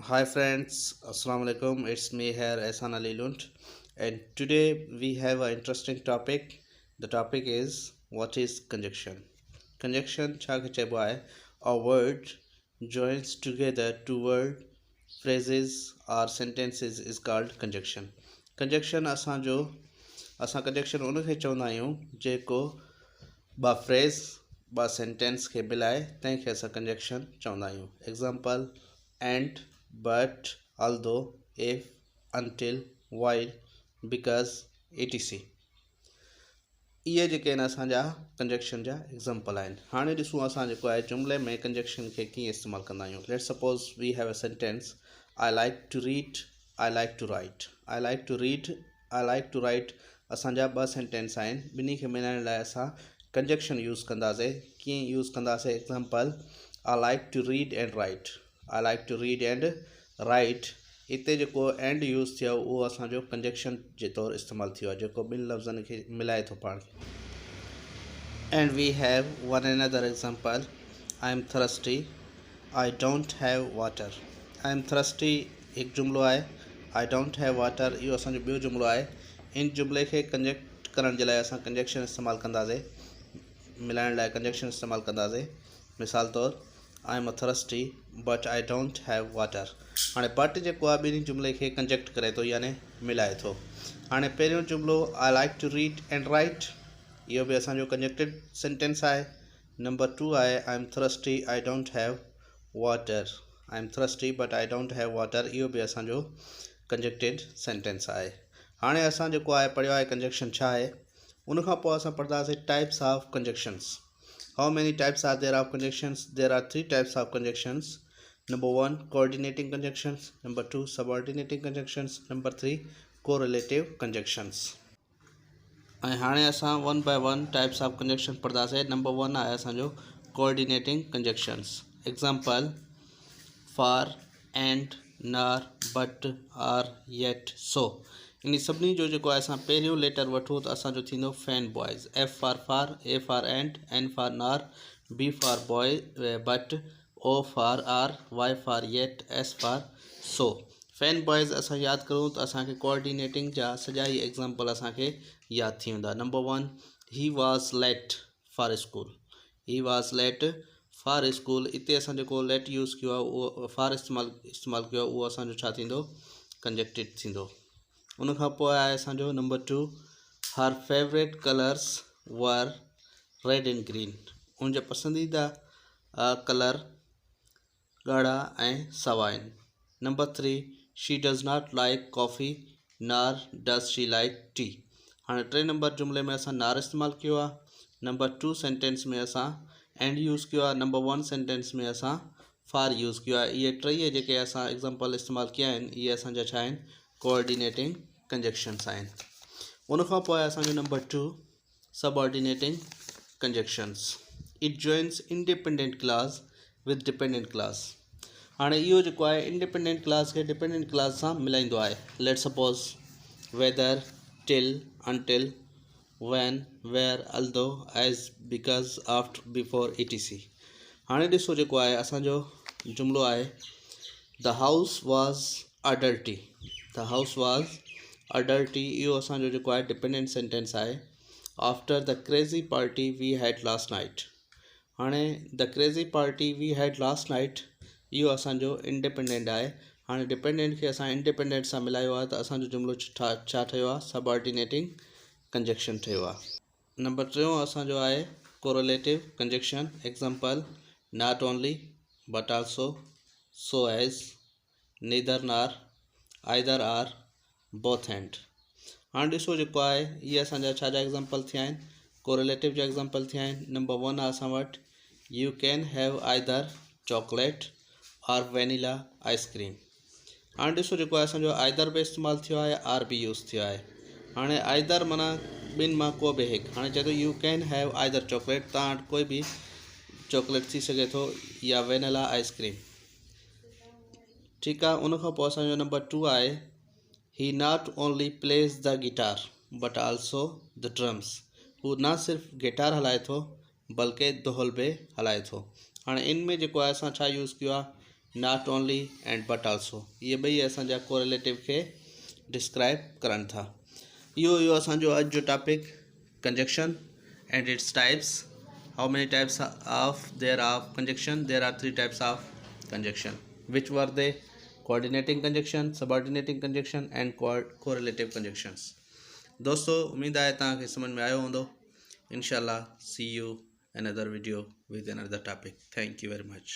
Hi friends, Assalamu alaikum. It's me here, Ehsan Ali Lunt, and today we have an interesting topic. The topic is what is conjunction? Conjunction छा चइबो आहे a word joins together two word phrases or sentences is called conjunction. Conjunction असां conjunction उनखे चवंदा आहियूं जेको ॿ phrase ॿ सेंटेंस खे मिलाए तंहिंखे असां कंजक्शन चवंदा आहियूं. Example and, but, although, if, until, while, because, etc. इहे जेके आहिनि असांजा कंजक्शन जा एग्ज़ाम्पल आहिनि. हाणे ॾिसूं असां जेको आहे जुमिले में कंजक्शन खे कीअं इस्तेमालु कंदा आहियूं. Let's suppose we have a sentence I like to read, I like to write. I like to read, I like to write असांजा ॿ सेंटेंस आहिनि. ॿिन्ही खे मिलाइण लाइ असां कंजक्शन यूज़ कंदासीं. कीअं यूज़ कंदासीं? Example I like to read and write. I like to read and write. हिते जेको एंड यूज़ थियो उहो असांजो कंजक्शन जे तौरु इस्तेमालु थियो आहे, जेको ॿिनि लफ़्ज़नि खे मिलाए थो पाण खे. And we have one another example I am thirsty, I don't have water. I am thirsty हिकु जुमिलो आहे. आई डोंट हैव वाटर इहो असांजो ॿियो जुमिलो आहे. इन जुमिले खे कंजक्ट करण जे लाइ असां कंजक्शन इस्तेमालु कंदासीं. मिलाइण लाइ कंजक्शन इस्तेमालु कंदासीं. मिसाल तौरु I am a thirsty but I don't have water. हाणे बट जेको आहे ॿिन्ही जुमिले खे कंजक्ट करे थो, यानी मिलाए थो. हाणे पहिरियों जुमिलो I like to read and write, इहो बि असांजो कंजक्टेड सेंटेंस आहे. नंबर 2 आहे I am thirsty I don't have water. I am thirsty but I don't have water, इहो बि असांजो कंजक्टेड सेंटेंस आहे. हाणे असां जेको आहे पढ़ियो आहे कंजक्शन छा आहे. उनखां पोइ असां पढ़ंदासीं types of conjunctions. How many types are there of conjunctions? There are 3 types of conjunctions. Number 1 coordinating conjunctions, number 2 subordinating conjunctions, number 3 correlative conjunctions. ऐं हाणे असां one by one types of conjunction पढ़ंदासीं. नंबर 1 आहे असांजो coordinating conjunctions. Example for, and, nor, but, or, yet, so. इन सभिनी जो जेको आहे असां पहिरियों लेटर वठूं त असांजो थींदो fan boys. F for, A for and, N for nor, B for boy but, O for or, Y for yet, S for so. Fan boys असां यादि करूं त असांखे कोऑर्डिनेटिंग जा सॼा ई एग्ज़ाम्पल असांखे यादि थी वेंदा. Number 1 he was late for school. He was late for school. हिते असां जेको लेट यूज़ कयो आहे उहो फॉर इस्तेमालु कयो आहे, उहो असांजो छा थींदो? कंजक्टेड थींदो. उनखां पोइ आहे असांजो नंबर 2 हर फेवरेट कलर्स वर रेड एंड ग्रीन. उनजा पसंदीदा कलर ॻाढ़ा ऐं सावा आहिनि. Number 3 she does not like coffee नार डज़ शी लाइक टी. हाणे 3 नंबर जुमिले में असां नार इस्तेमालु कयो आहे. नंबर 2 सेंटेंस में असां एंड यूज़ कयो आहे. नंबर 1 सेंटेंस में असां फॉर यूज़ कयो आहे. इहे टेई जेके असां एग्ज़ाम्पल इस्तेमालु कया आहिनि इहे असांजा छा आहिनि? कोऑर्डिनेटिंग कंजक्शन्स आहिनि. उनखां पोइ असांजो number 2 subordinating conjunctions. It joins independent clause with dependent clause. हाणे इहो जेको आहे इंडिपेंडेंट क्लास खे डिपेंडेंट क्लास सां मिलाईंदो आहे. Let's suppose whether, till, until, when, where, although, as, because, after, before, etc. हाणे ॾिसो जेको आहे असांजो जुमिलो आहे the house was adultly. The house was adultly इहो असांजो जेको आहे डिपेंडेंट सेंटेंस आहे. After the crazy party we had last night. हाणे the crazy party we had last night इहो असांजो इंडिपेंडेंट आहे. हाणे डिपेंडेंट खे असां इंडिपेंडेंट सां मिलायो आहे त असांजो जुमिलो छा ठहियो आहे? सबऑर्डिनेटिंग कंजक्शन ठहियो आहे. नंबर 3 असांजो आहे correlative conjunction. Example not only but also, so as, neither nor, either or, both and. हाणे ॾिसो जेको आहे इहे असांजा छा जा एग्ज़ाम्पल थिया आहिनि? कोरिलेटिव जा एग्ज़ाम्पल थिया आहिनि. नंबर 1 आहे असां वटि U can have either chocolate और वेनिला आइसक्रीम. हाणे ॾिसो जेको आहे असांजो आइदर बि इस्तेमालु थियो आहे, आर बि यूज़ थियो आहे. हाणे आइदर माना ॿिनि मां को बि हिकु. हाणे चए थो U can have either chocolate, तव्हां वटि कोई बि चॉकलेट थी सघे थो या वेनिला आइसक्रीम. ठीकु आहे. उनखां पोइ असांजो नंबर 2 आहे ही not only plays the guitar but also the drums. हू न सिर्फ़ु गिटार हलाए थो बल्कि ढोल बि हलाए थो. हाणे इन में जेको आहे असां छा यूज़ कयो आहे? Not only and but also. ये ॿई असांजा कोरिलेटिव खे डिस्क्राइब करनि था। इहो असांजो अॼु जो topic conjunction and it's types. How many types of there of conjunction? There are 3 types of conjunction. Which were they? Coordinating conjunction, subordinating conjunction and correlative conjunctions. दोस्तों उम्मीद है तव्हांखे समझ में आयो हूंदो। इंशाल्लाह see you another video with another topic. Thank you very much.